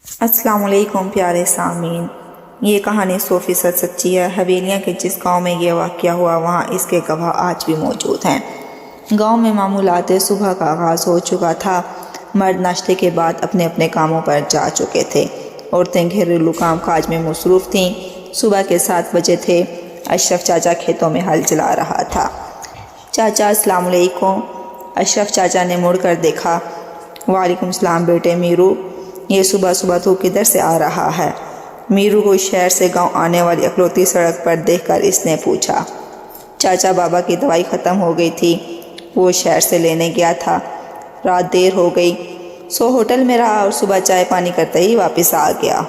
السلام علیکم پیارے سامعین، یہ کہانی 100% سچی ہے۔ حویلیاں کے جس گاؤں میں یہ واقعہ ہوا وہاں اس کے گواہ آج بھی موجود ہیں۔ گاؤں میں معمولات صبح کا آغاز ہو چکا تھا۔ مرد ناشتے کے بعد اپنے اپنے کاموں پر جا چکے تھے۔ عورتیں گھریلو کام کاج میں مصروف تھیں۔ صبح کے 7 بجے تھے۔ اشرف چاچا کھیتوں میں ہل چلا رہا تھا۔ چاچا السلام علیکم۔ اشرف چاچا نے مڑ کر دیکھا۔ وعلیکم السلام بیٹے میرو، یہ صبح صبح تو کدھر سے آ رہا ہے؟ میرو کو شہر سے گاؤں آنے والی اکلوتی سڑک پر دیکھ کر اس نے پوچھا۔ چاچا بابا کی دوائی ختم ہو گئی تھی، وہ شہر سے لینے گیا تھا، رات دیر ہو گئی سو ہوٹل میں رہا اور صبح چائے پانی کرتے ہی واپس آ گیا۔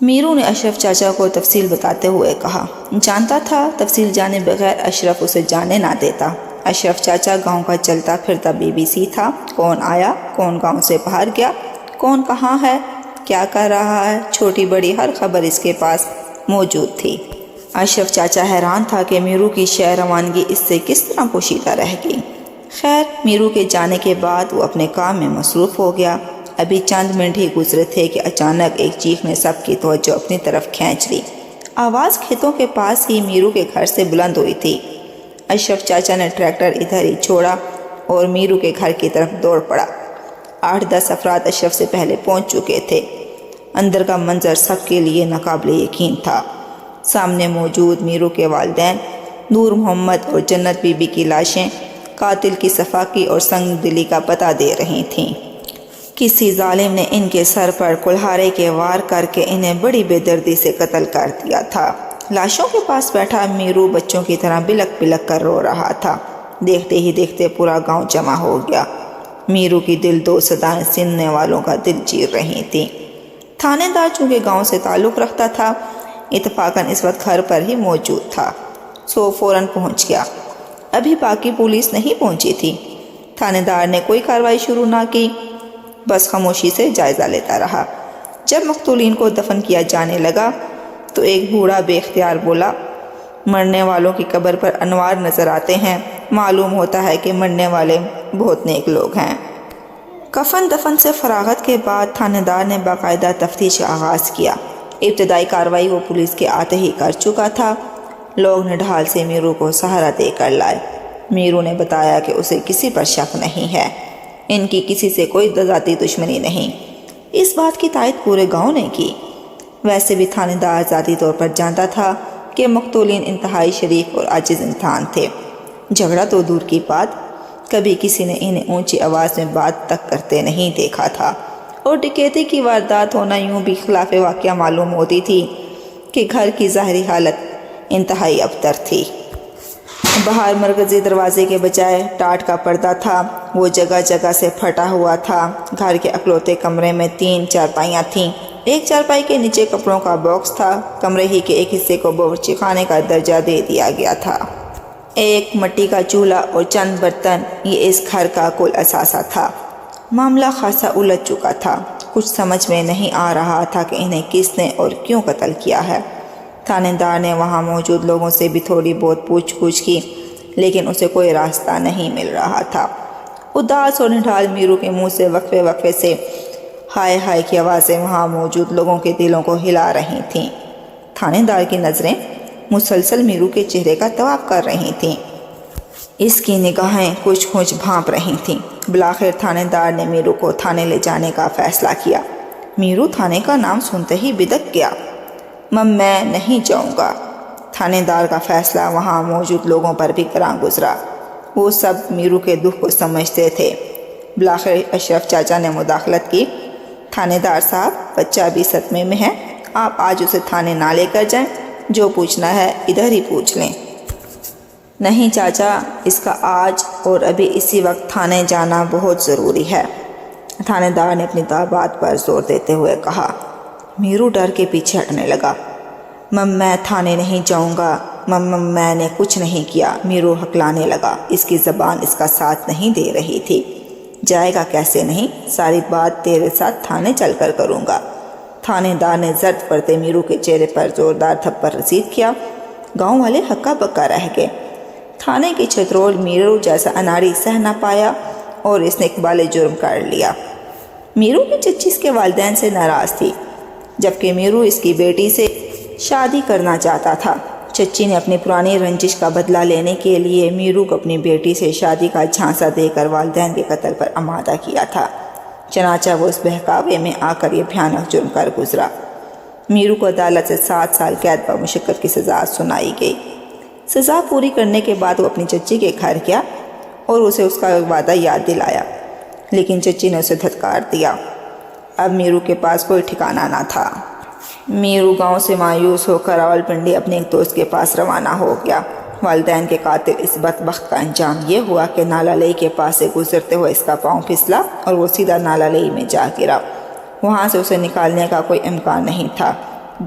میرو نے اشرف چاچا کو تفصیل بتاتے ہوئے کہا۔ جانتا تھا تفصیل جانے بغیر اشرف اسے جانے نہ دیتا۔ اشرف چاچا گاؤں کا چلتا پھرتا BBC تھا۔ کون آیا، کون گاؤں سے باہر گیا، کون کہاں ہے، کیا کر رہا ہے، چھوٹی بڑی ہر خبر اس کے پاس موجود تھی۔ اشرف چاچا حیران تھا کہ میرو کی شہر روانگی اس سے کس طرح پوشیدہ رہ گئی۔ خیر، میرو کے جانے کے بعد وہ اپنے کام میں مصروف ہو گیا۔ ابھی چند منٹ ہی گزرے تھے کہ اچانک ایک چیخ نے سب کی توجہ اپنی طرف کھینچ لی۔ آواز کھیتوں کے پاس ہی میرو کے گھر سے بلند ہوئی تھی۔ اشرف چاچا نے ٹریکٹر ادھر ہی چھوڑا اور میرو کے گھر کی طرف دوڑ پڑا۔ 8-10 افراد اشرف سے پہلے پہنچ چکے تھے۔ اندر کا منظر سب کے لیے ناقابل یقین تھا۔ سامنے موجود میرو کے والدین نور محمد اور جنت بی بی کی لاشیں قاتل کی صفاقی اور سنگ دلی کا پتہ دے رہی تھیں۔ کسی ظالم نے ان کے سر پر کلہاڑے کے وار کر کے انہیں بڑی بے دردی سے قتل کر دیا تھا۔ لاشوں کے پاس بیٹھا میرو بچوں کی طرح بلک بلک کر رو رہا تھا۔ دیکھتے ہی دیکھتے پورا گاؤں جمع ہو گیا۔ میرو کی دل دو صدائیں سننے والوں کا دل چیر رہی تھیں۔ تھانے دار چونکہ گاؤں سے تعلق رکھتا تھا، اتفاقاً اس وقت گھر پر ہی موجود تھا، سو فوراً پہنچ گیا۔ ابھی باقی پولیس نہیں پہنچی تھی۔ تھانے دار نے کوئی کارروائی شروع نہ کی، بس خاموشی سے جائزہ لیتا رہا۔ جب مقتولین کو دفن کیا جانے لگا تو ایک بوڑھا بے اختیار بولا، مرنے والوں کی قبر پر انوار نظر آتے ہیں، معلوم ہوتا ہے کہ مرنے والے بہت نیک لوگ ہیں۔ کفن دفن سے فراغت کے بعد تھانے دار نے باقاعدہ تفتیش کا آغاز کیا۔ ابتدائی کارروائی وہ پولیس کے آتے ہی کر چکا تھا۔ لوگ نڈھال سے میرو کو سہارا دے کر لائے۔ میرو نے بتایا کہ اسے کسی پر شک نہیں ہے، ان کی کسی سے کوئی ذاتی دشمنی نہیں۔ اس بات کی تائید پورے گاؤں نے کی۔ ویسے بھی تھانے دار ذاتی طور پر جانتا تھا کہ مقتولین انتہائی شریف اور عاجز انسان تھے۔ جھگڑا تو دور کی بات، کبھی کسی نے انہیں اونچی آواز میں بات تک کرتے نہیں دیکھا تھا، اور ڈکیتی کی واردات ہونا یوں بھی خلاف واقعہ معلوم ہوتی تھی کہ گھر کی ظاہری حالت انتہائی ابتر تھی۔ باہر مرکزی دروازے کے بجائے ٹاٹ کا پردہ تھا، وہ جگہ جگہ سے پھٹا ہوا تھا۔ گھر کے اکلوتے کمرے میں 3 چارپائیاں تھیں۔ ایک چارپائی کے نیچے کپڑوں کا باکس تھا۔ کمرے ہی کے ایک حصے کو باورچی خانے کا درجہ دے دیا گیا تھا۔ ایک مٹی کا چولہا اور چند برتن، یہ اس گھر کا کل اثاثہ تھا۔ معاملہ خاصا الجھ چکا تھا۔ کچھ سمجھ میں نہیں آ رہا تھا کہ انہیں کس نے اور کیوں قتل کیا ہے۔ تھانے دار نے وہاں موجود لوگوں سے بھی تھوڑی بہت پوچھ گچھ کی، لیکن اسے کوئی راستہ نہیں مل رہا تھا۔ اداس اور نڈھال میرو کے منہ سے وقفے وقفے سے ہائے ہائے کی آوازیں وہاں موجود لوگوں کے دلوں کو ہلا رہی تھیں۔ تھانے دار کی نظریں مسلسل میرو کے چہرے کا طواف کر رہی تھیں۔ اس کی نگاہیں کچھ کچھ بھانپ رہی تھیں۔ بالآخر تھانے دار نے میرو کو تھانے لے جانے کا فیصلہ کیا۔ میرو تھانے کا نام سنتے ہی بدک گیا۔ میں نہیں جاؤں گا۔ تھانے دار کا فیصلہ وہاں موجود لوگوں پر بھی گراں گزرا۔ وہ سب میرو کے دکھ کو سمجھتے تھے۔ بالآخر اشرف چاچا نے مداخلت کی۔ تھانے دار صاحب، بچہ بھی صدمے میں ہے، آپ آج اسے تھانے نہ لے کر جائیں، جو پوچھنا ہے ادھر ہی پوچھ لیں۔ نہیں چاچا، اس کا آج اور ابھی اسی وقت تھانے جانا بہت ضروری ہے، تھانے دار نے اپنی بات پر زور دیتے ہوئے کہا۔ میرو ڈر کے پیچھے ہٹنے لگا۔ میں تھانے نہیں جاؤں گا، میں نے کچھ نہیں کیا، میرو ہکلانے لگا۔ اس کی زبان اس کا ساتھ نہیں دے رہی تھی۔ جائے گا کیسے نہیں، ساری بات تیرے ساتھ تھانے چل کر کروں گا۔ تھانے دار نے زرد پڑتے میرو کے چہرے پر زوردار تھپڑ رسید کیا۔ گاؤں والے ہکا بکا رہ گئے۔ تھانے کی چھترول میرو جیسا اناڑی سہ نہ پایا اور اس نے اقبال جرم کر لیا۔ میرو کی چچی اس کے والدین سے ناراض تھی، جبکہ میرو اس کی بیٹی سے شادی کرنا چاہتا تھا۔ چچی نے اپنی پرانی رنجش کا بدلہ لینے کے لیے میرو کو اپنی بیٹی سے شادی کا جھانسا دے کر والدین کے قتل پر آمادہ کیا تھا۔ چنانچہ وہ اس بہکاوے میں آ کر یہ بھیانک جرم کر گزرا۔ میرو کو عدالت سے 7 سال قید پر مشقت کی سزا سنائی گئی۔ سزا پوری کرنے کے بعد وہ اپنی چچی کے گھر گیا اور اسے اس کا وعدہ یاد دلایا، لیکن چچی نے اسے دھتکار دیا۔ اب میرو کے پاس کوئی ٹھکانہ نہ تھا۔ میرو گاؤں سے مایوس ہو کر راولپنڈی اپنے ایک دوست کے پاس روانہ ہو گیا۔ والدین کے قاتل اس بدبخت کا انجام یہ ہوا کہ نالا لئی کے پاس سے گزرتے ہوئے اس کا پاؤں پھسلا اور وہ سیدھا نالا لئی میں جا گرا۔ وہاں سے اسے نکالنے کا کوئی امکان نہیں تھا۔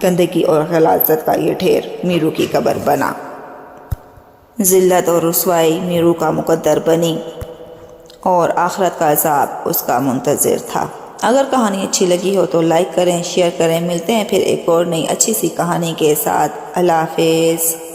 گندگی اور غلاظت کا یہ ڈھیر میرو کی قبر بنا۔ ذلت اور رسوائی میرو کا مقدر بنی اور آخرت کا عذاب اس کا منتظر تھا۔ اگر کہانی اچھی لگی ہو تو لائک کریں، شیئر کریں۔ ملتے ہیں پھر ایک اور نئی اچھی سی کہانی کے ساتھ۔ اللہ حافظ۔